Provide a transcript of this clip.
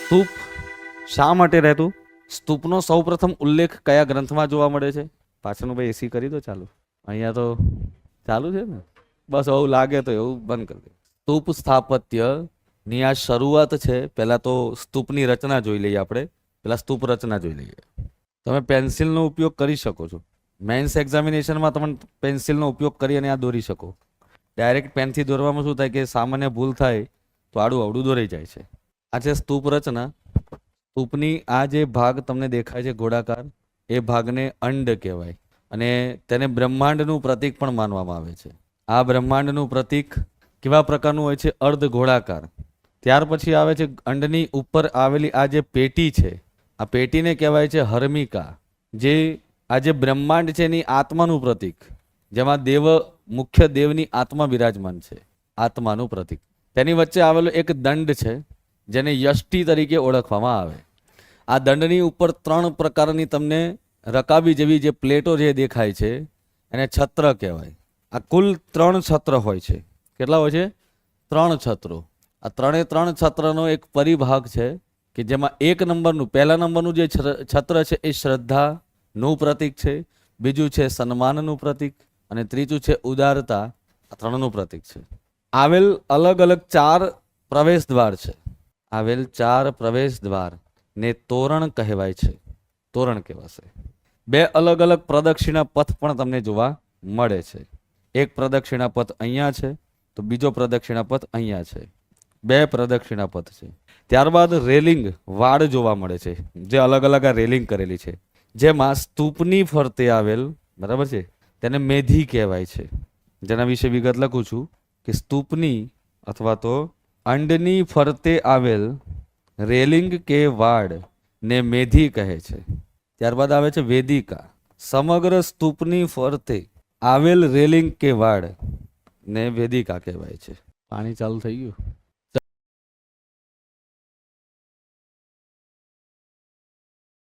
સ્તૂપ શા માટે રહેતું? સ્તૂપનો સૌપ્રથમ ઉલ્લેખ કયા ગ્રંથમાં જોવા મળે છે? પાછળનું ભાઈ એસી કરી દો ચાલુ. અહીંયા તો ચાલુ છે ને, બસ એવું લાગે તો એવું બંધ કરી દે. સ્તૂપ સ્થાપત્ય ની આ શરૂઆત છે. પહેલા તો સ્તૂપની રચના જોઈ લઈએ આપણે. પહેલા સ્તૂપ રચના જોઈ લઈએ. તમે પેન્સિલનો ઉપયોગ કરી શકો છો. મેન્સ એક્ઝામિનેશનમાં તમે પેન્સિલનો ઉપયોગ કરી અને આ દોરી શકો. ડાયરેક્ટ પેનથી દોરવામાં શું થાય કે સામાન્ય ભૂલ થાય તો આડું અવડું દોરાઈ જાય છે. આ છે સ્તૂપ રચના. સ્તૂપની આ જે ભાગ તમને દેખાય છે ગોળાકાર, એ ભાગને અંડ કહેવાય અને તેને બ્રહ્માંડનું પ્રતીક પણ માનવામાં આવે છે. આ બ્રહ્માંડનું પ્રતીક કેવા પ્રકારનું હોય છે? અર્ધ ગોળાકાર. ત્યાર પછી આવે છે અંડની ઉપર આવેલી આ જે પેટી છે, આ પેટીને કહેવાય છે હર્મિકા. જે આ જે બ્રહ્માંડ છે એની આત્માનું પ્રતીક, જેમાં મુખ્ય દેવની આત્મા બિરાજમાન છે, આત્માનું પ્રતીક. તેની વચ્ચે આવેલો એક દંડ છે જેને યષ્ટિ તરીકે ઓળખવામાં આવે. આ દંડની ઉપર 3 પ્રકારની તમને રકાબી જેવી જે પ્લેટો જે દેખાય છે એને છત્ર કહેવાય. આ કુલ 3 છત્ર હોય છે. કેટલા હોય છે? 3 છત્રો. આ 3 છત્રનો એક પરિભાગ છે કે જેમાં 1 નંબરનું, પહેલા નંબરનું જે છત્ર છે એ શ્રદ્ધાનું પ્રતીક છે, બીજું છે સન્માનનું પ્રતીક અને ત્રીજું છે ઉદારતા. આ 3નું પ્રતીક છે. આવેલ અલગ અલગ 4 પ્રવેશ દ્વાર છે. આવેલ 4 પ્રવેશ દ્વાર ને તોરણ કહેવાય છે. તોરણ કહેવાશે. 2 અલગ અલગ પ્રદક્ષિણા પથ પણ તમને જોવા મળે છે. એક પ્રદક્ષિણા પથ અહીંયા છે તો બીજો પ્રદક્ષિણા પથ અહીંયા છે. 2 પ્રદક્ષિણા પથ છે. ત્યારબાદ રેલિંગ વાડ જોવા મળે છે, જે અલગ અલગ આ રેલિંગ કરેલી છે, જેમાં સ્તૂપની ફરતે આવેલ, બરાબર છે, તેને મેધી કહેવાય છે. જેના વિશે વિગત લખું છું કે સ્તૂપની અથવા તો અંડની ફરતે આવેલ રેલિંગ કે વાડ ને મેધી કહે છે. ત્યારબાદ આવે છે વેદિકા. સમગ્ર સ્તૂપની ફરતે આવેલ રેલિંગ કે વાડ ને વેદિકા કહેવાય છે. પાણી ચાલુ થઈ ગયું.